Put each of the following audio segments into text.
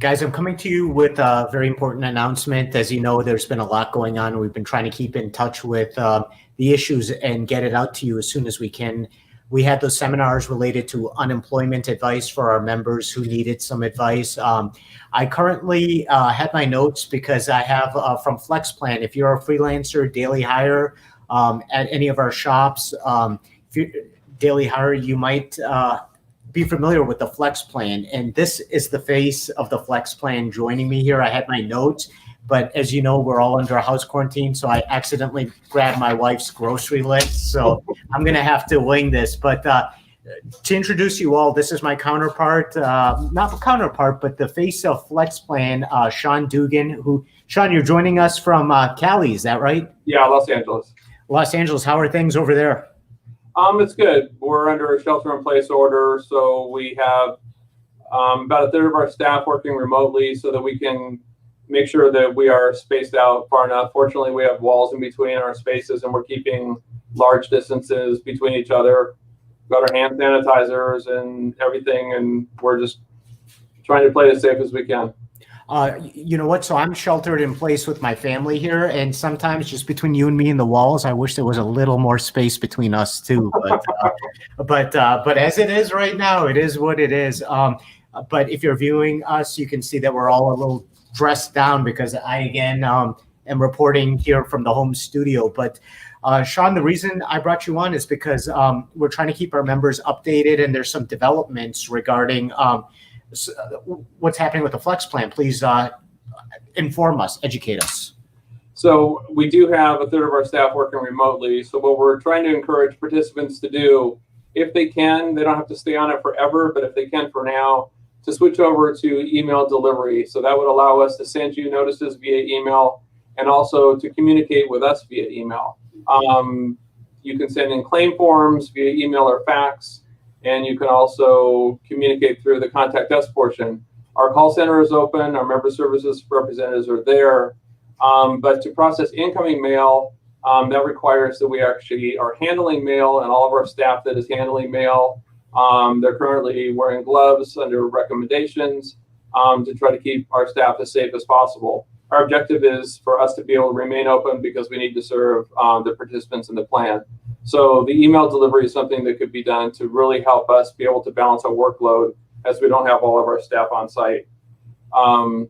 Guys, I'm coming to you with a very important announcement. As you know, there's been a lot going on. We've been trying to keep in touch with the issues and get it out to you as soon as we can. We had those seminars related to unemployment advice for our members who needed some advice. I currently had my notes because I have from FlexPlan. If you're a freelancer, daily hire at any of our shops, if you're daily hire, you might be familiar with the Flex Plan. And this is the face of the Flex Plan joining me here. I had my notes, but as you know, we're all under a house quarantine. So I accidentally grabbed my wife's grocery list. So I'm going to have to wing this. But to introduce you all, this is my counterpart, not the counterpart, but the face of Flex Plan, Shawn Dugan, Shawn, you're joining us from Cali. Is that right? Yeah, Los Angeles. Los Angeles. How are things over there? It's good. We're under a shelter-in-place order, so we have about a third of our staff working remotely so that we can make sure that we are spaced out far enough. Fortunately, we have walls in between our spaces, and we're keeping large distances between each other. We've got our hand sanitizers and everything, and we're just trying to play it as safe as we can. You know what? So I'm sheltered in place with my family here, and sometimes just between you and me and the walls, I wish there was a little more space between us too. But as it is right now, it is what it is. But if you're viewing us, you can see that we're all a little dressed down because I again am reporting here from the home studio. But Shawn, the reason I brought you on is because we're trying to keep our members updated, and there's some developments regarding what's happening with the Flex Plan. Please inform us, educate us. So we do have a third of our staff working remotely. So what we're trying to encourage participants to do, if they can, they don't have to stay on it forever, but if they can for now, to switch over to email delivery. So that would allow us to send you notices via email and also to communicate with us via email. You can send in claim forms via email or fax, and you can also communicate through the contact us portion. Our call center is open. Our member services representatives are there. But to process incoming mail, that requires that we actually are handling mail, and all of our staff that is handling mail, they're currently wearing gloves under recommendations to try to keep our staff as safe as possible. Our objective is for us to be able to remain open because we need to serve the participants in the plan. So the email delivery is something that could be done to really help us be able to balance our workload as we don't have all of our staff on site. If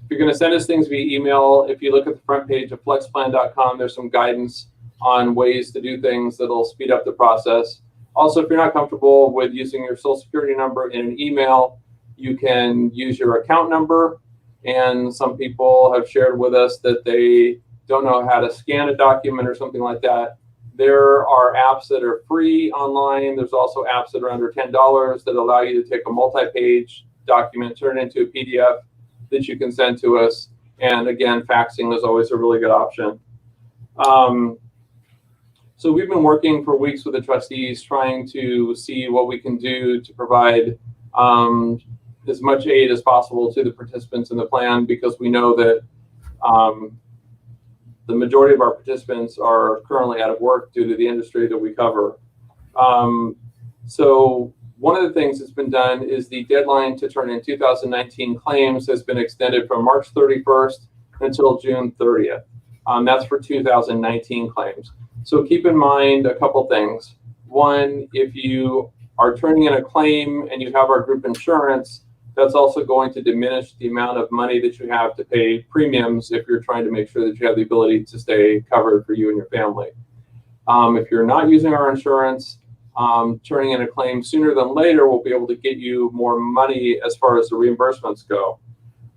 you're going to send us things via email, if you look at the front page of flexplan.com, there's some guidance on ways to do things that'll speed up the process. Also, if you're not comfortable with using your social security number in an email, you can use your account number. And some people have shared with us that they don't know how to scan a document or something like that. There are apps that are free online. There's also apps that are under $10 that allow you to take a multi-page document, turn it into a PDF that you can send to us. And again, faxing is always a really good option. So we've been working for weeks with the trustees trying to see what we can do to provide as much aid as possible to the participants in the plan, because we know that the majority of our participants are currently out of work due to the industry that we cover. So one of the things that's been done is the deadline to turn in 2019 claims has been extended from March 31st until June 30th. That's for 2019 claims. So keep in mind a couple things. One, if you are turning in a claim and you have our group insurance, that's also going to diminish the amount of money that you have to pay premiums if you're trying to make sure that you have the ability to stay covered for you and your family. If you're not using our insurance, turning in a claim sooner than later will be able to get you more money as far as the reimbursements go.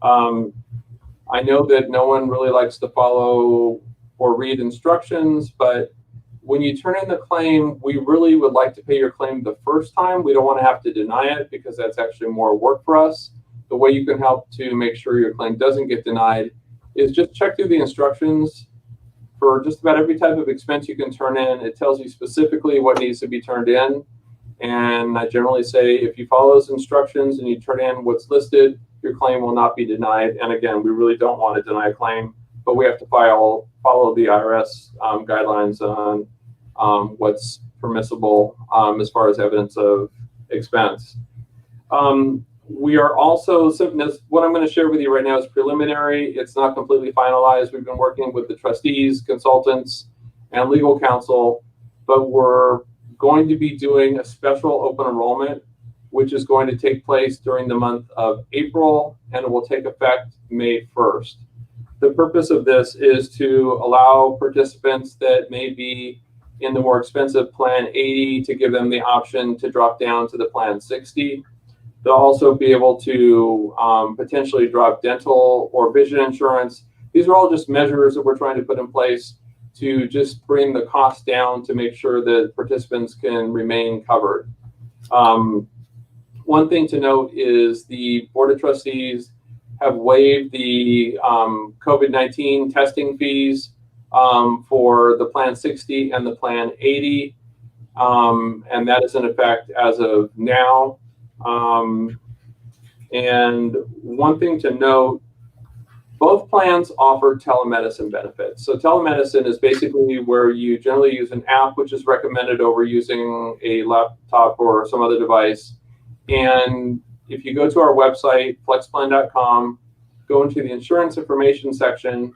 I know that no one really likes to follow or read instructions, but when you turn in the claim, we really would like to pay your claim the first time. We don't want to have to deny it because that's actually more work for us. The way you can help to make sure your claim doesn't get denied is just check through the instructions for just about every type of expense you can turn in. It tells you specifically what needs to be turned in. And I generally say if you follow those instructions and you turn in what's listed, your claim will not be denied. And again, we really don't want to deny a claim, but we have to follow the IRS guidelines on what's permissible as far as evidence of expense. We are also, what I'm going to share with you right now is preliminary. It's not completely finalized. We've been working with the trustees, consultants, and legal counsel, but we're going to be doing a special open enrollment, which is going to take place during the month of April, and it will take effect May 1st. The purpose of this is to allow participants that may be in the more expensive Plan 80 to give them the option to drop down to the Plan 60. They'll also be able to potentially drop dental or vision insurance. These are all just measures that we're trying to put in place to just bring the cost down to make sure that participants can remain covered. One thing to note is the Board of Trustees have waived the COVID-19 testing fees for the Plan 60 and the Plan 80, and that is in effect as of now. And one thing to note, both plans offer telemedicine benefits. So telemedicine is basically where you generally use an app, which is recommended over using a laptop or some other device. And if you go to our website, flexplan.com, go into the insurance information section,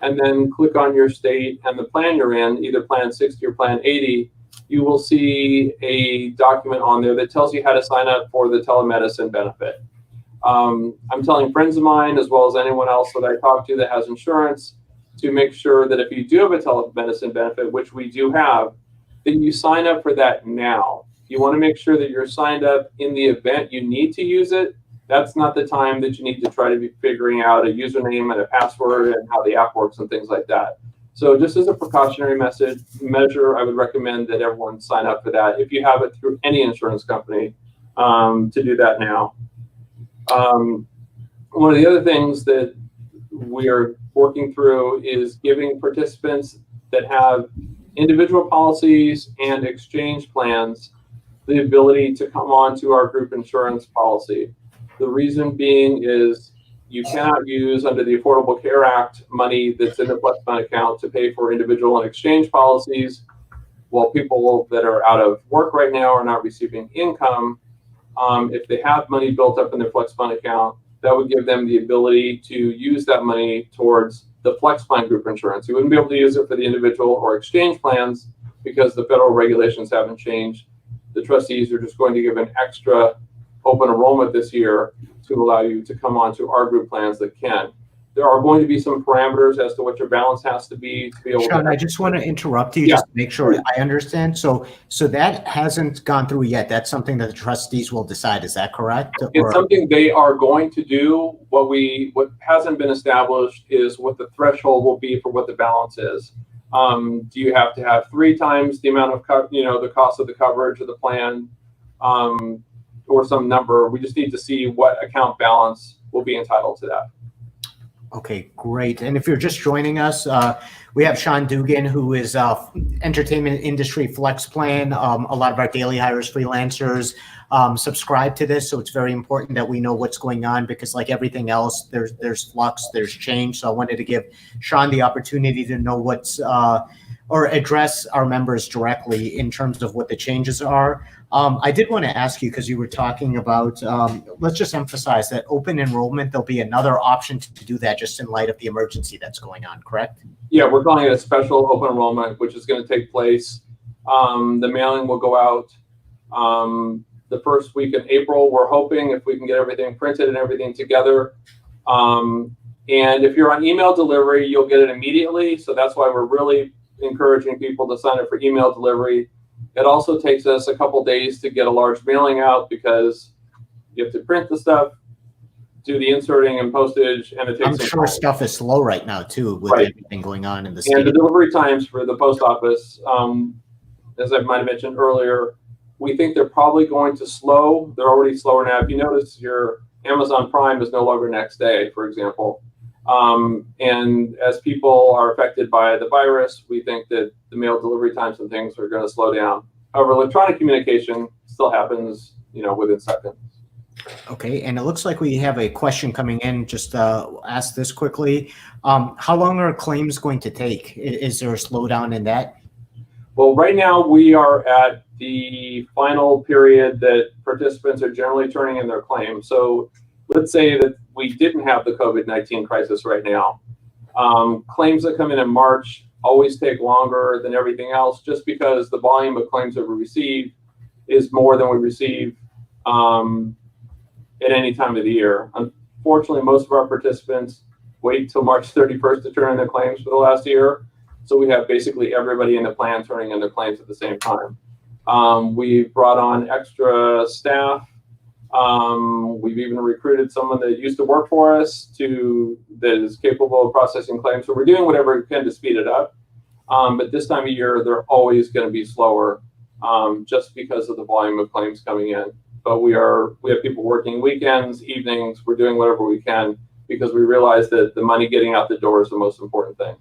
and then click on your state and the plan you're in, either Plan 60 or Plan 80, you will see a document on there that tells you how to sign up for the telemedicine benefit. I'm telling friends of mine, as well as anyone else that I talk to that has insurance, to make sure that if you do have a telemedicine benefit, which we do have, then you sign up for that now. You want to make sure that you're signed up in the event you need to use it. That's not the time that you need to try to be figuring out a username and a password and how the app works and things like that. So just as a precautionary measure, I would recommend that everyone sign up for that if you have it through any insurance company, to do that now. One of the other things that we are working through is giving participants that have individual policies and exchange plans the ability to come on to our group insurance policy. The reason being is you cannot use under the Affordable Care Act money that's in the Flex Fund account to pay for individual and exchange policies, while people that are out of work right now are not receiving income. If they have money built up in their Flex Fund account, that would give them the ability to use that money towards the Flex Plan group insurance. You wouldn't be able to use it for the individual or exchange plans because the federal regulations haven't changed. The trustees are just going to give an extra open enrollment this year to allow you to come on to our group plans that can. There are going to be some parameters as to what your balance has to be able Shawn, to. I just want to interrupt you just to make sure I understand. So that hasn't gone through yet. That's something that the trustees will decide. Is that correct? It's something they are going to do. What hasn't been established is what the threshold will be for what the balance is. Do you have to have 3 times the amount of the cost of the coverage of the plan, or some number? We just need to see what account balance will be entitled to that. Okay, great. And if you're just joining us, we have Shawn Dugan, who is entertainment industry flex plan. A lot of our daily hires, freelancers, subscribe to this. So it's very important that we know what's going on, because like everything else, there's flux, there's change. So I wanted to give Shawn the opportunity to know what's, or address our members directly in terms of what the changes are. I did want to ask you, because you were talking about, let's just emphasize that open enrollment, there'll be another option to do that just in light of the emergency that's going on, correct? Yeah, we're calling it a special open enrollment, which is going to take place. The mailing will go out the first week in April. We're hoping, if we can get everything printed and everything together. And if you're on email delivery, you'll get it immediately. So that's why we're really encouraging people to sign up for email delivery. It also takes us a couple days to get a large mailing out, because you have to print the stuff, do the inserting and postage, and it takes I'm sure stuff is slow right now too, with everything going on in the state. And the delivery times for the post office, as I might have mentioned earlier, we think they're probably going to slow. They're already slower now. If you notice, your Amazon Prime is no longer next day, for example. And as people are affected by the virus, we think that the mail delivery times and things are going to slow down. However, electronic communication still happens, within seconds. Okay, and it looks like we have a question coming in. Just ask this quickly. How long are claims going to take? Is there a slowdown in that? Well, right now we are at the final period that participants are generally turning in their claims. So let's say that we didn't have the COVID-19 crisis right now. Claims that come in March always take longer than everything else, just because the volume of claims that we receive is more than we receive at any time of the year. Unfortunately, most of our participants wait till March 31st to turn in their claims for the last year. So we have basically everybody in the plan turning in their claims at the same time. We've brought on extra staff. We've even recruited someone that used to work for us that is capable of processing claims. So we're doing whatever we can to speed it up. But this time of year, they're always going to be slower just because of the volume of claims coming in. But we have people working weekends, evenings. We're doing whatever we can because we realize that the money getting out the door is the most important thing.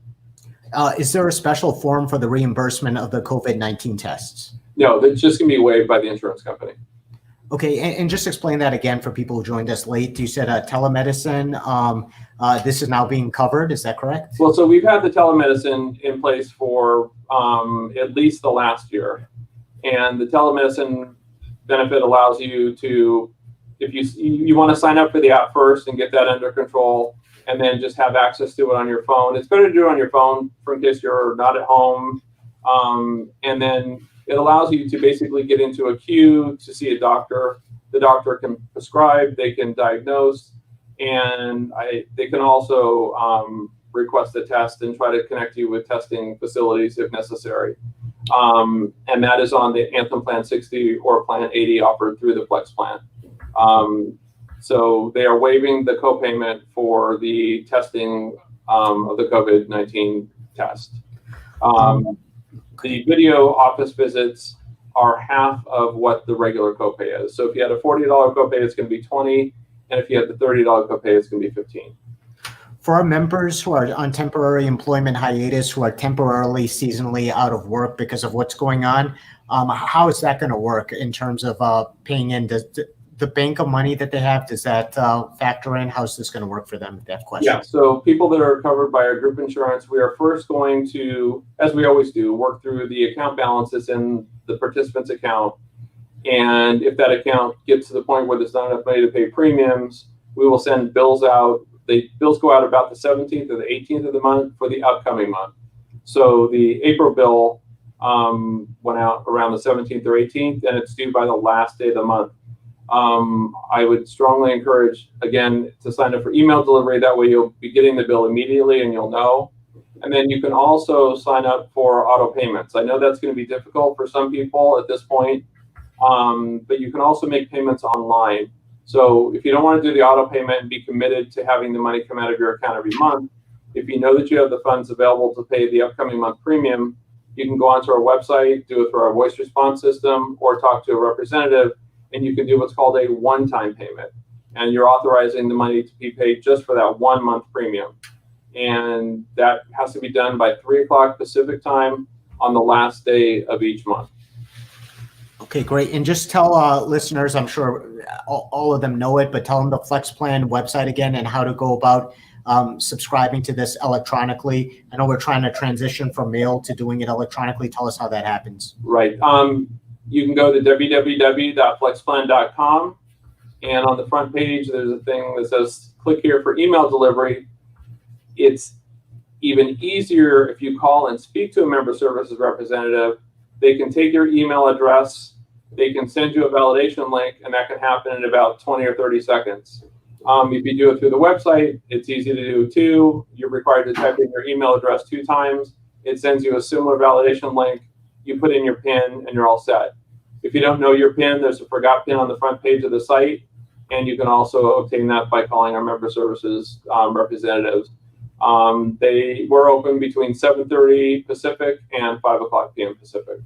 Is there a special form for the reimbursement of the COVID-19 tests? No, that's just going to be waived by the insurance company. Okay, and just explain that again for people who joined us late. You said telemedicine. This is now being covered. Is that correct? Well, so we've had the telemedicine in place for at least the last year. And the telemedicine benefit allows you to, if you want to sign up for the app first and get that under control, and then just have access to it on your phone. It's better to do it on your phone for in case you're not at home. And then it allows you to basically get into a queue to see a doctor. The doctor can prescribe, they can diagnose, and they can also request a test and try to connect you with testing facilities if necessary. And that is on the Anthem Plan 60 or Plan 80 offered through the Flex Plan. So they are waiving the copayment for the testing of the COVID-19 test. The video office visits are half of what the regular copay is. So if you had a $40 copay, it's going to be $20, and if you had the $30 copay, it's going to be $15. For our members who are on temporary employment hiatus, who are temporarily seasonally out of work because of what's going on, how is that going to work in terms of paying in? Does the bank of money that they have, does that factor in? How's this going to work for them? That question. Yeah, so people that are covered by our group insurance, we are first going to, as we always do, work through the account balances in the participant's account. And if that account gets to the point where there's not enough money to pay premiums, we will send bills out. The bills go out about the 17th or the 18th of the month for the upcoming month. So the April bill went out around the 17th or 18th, and it's due by the last day of the month. I would strongly encourage, again, to sign up for email delivery. That way you'll be getting the bill immediately and you'll know. And then you can also sign up for auto payments. I know that's going to be difficult for some people at this point, but you can also make payments online. So if you don't want to do the auto payment and be committed to having the money come out of your account every month, if you know that you have the funds available to pay the upcoming month premium, you can go onto our website, do it through our voice response system, or talk to a representative, and you can do what's called a one-time payment. And you're authorizing the money to be paid just for that 1 month premium. And that has to be done by 3 o'clock Pacific time on the last day of each month. Okay, great. And just tell listeners, I'm sure all of them know it, but tell them the Flex Plan website again and how to go about subscribing to this electronically. I know we're trying to transition from mail to doing it electronically. Tell us how that happens. Right. You can go to www.flexplan.com, and on the front page, there's a thing that says, click here for email delivery. It's even easier if you call and speak to a member services representative. They can take your email address, they can send you a validation link, and that can happen in about 20 or 30 seconds. If you do it through the website, it's easy to do too. You're required to type in your email address 2 times. It sends you a similar validation link. You put in your PIN and you're all set. If you don't know your PIN, there's a forgot PIN on the front page of the site, and you can also obtain that by calling our member services representatives. They were open between 7:30 Pacific and 5 o'clock p.m. Pacific.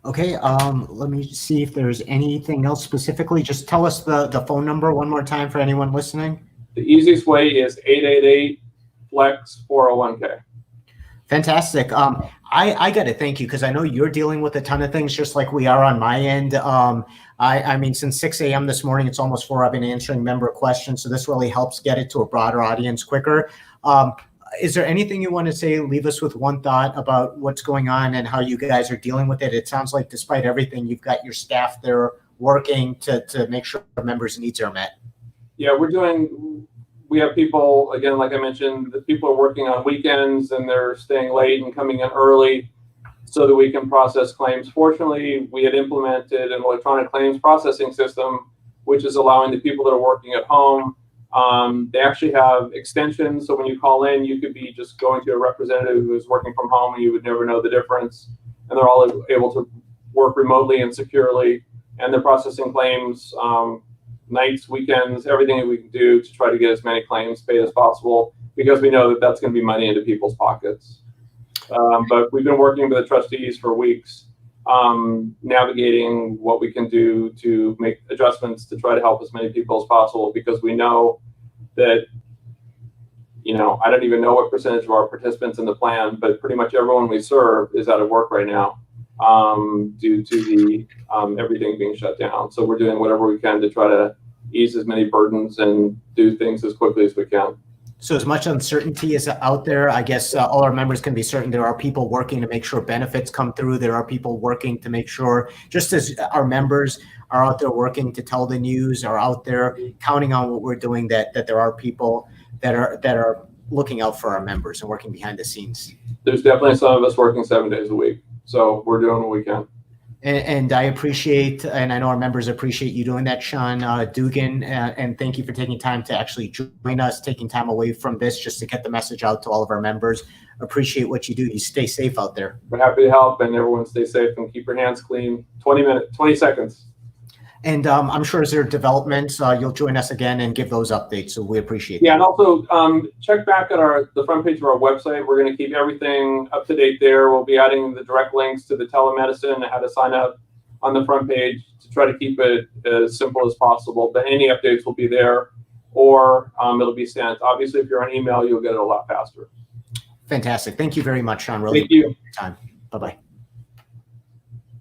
Okay, let me see if there's anything else specifically. Just tell us the phone number one more time for anyone listening. The easiest way is 888-FLEX-401k. Fantastic. I got to thank you because I know you're dealing with a ton of things just like we are on my end. I mean, since 6 a.m. this morning, it's almost 4. I've been answering member questions. So this really helps get it to a broader audience quicker. is there anything you want to say? Leave us with one thought about what's going on and how you guys are dealing with it. It sounds like despite everything, you've got your staff there working to make sure our members' needs are met. Yeah, we have people, again, like I mentioned, the people are working on weekends and they're staying late and coming in early so that we can process claims. Fortunately, we had implemented an electronic claims processing system, which is allowing the people that are working at home. They actually have extensions, so when you call in, you could be just going to a representative who's working from home and you would never know the difference. And they're all able to work remotely and securely, and they're processing claims nights, weekends, everything that we can do to try to get as many claims paid as possible, because we know that that's going to be money into people's pockets. But we've been working with the trustees for weeks, navigating what we can do to make adjustments to try to help as many people as possible, because we know that, I don't even know what percentage of our participants in the plan, but pretty much everyone we serve is out of work right now due to the everything being shut down. So we're doing whatever we can to try to ease as many burdens and do things as quickly as we can. So as much uncertainty is out there, I guess all our members can be certain there are people working to make sure benefits come through. There are people working to make sure, just as our members are out there working to tell the news, are out there counting on what we're doing, that there are people that are looking out for our members and working behind the scenes. There's definitely some of us working 7 days a week. So we're doing what we can. And I appreciate, and I know our members appreciate you doing that, Shawn Dugan, and thank you for taking time to actually join us, taking time away from this just to get the message out to all of our members. Appreciate what you do. You stay safe out there. We're happy to help, and everyone stay safe and keep your hands clean. 20 seconds. And I'm sure as there are developments, you'll join us again and give those updates. So we appreciate Yeah, and also check back at the front page of our website. We're going to keep everything up to date there. We'll be adding the direct links to the telemedicine and how to sign up on the front page to try to keep it as simple as possible. But any updates will be there, or it'll be sent. Obviously, if you're on email, you'll get it a lot faster. Fantastic. Thank you very much, Shawn. Really Thank you. appreciate your time. Bye-bye.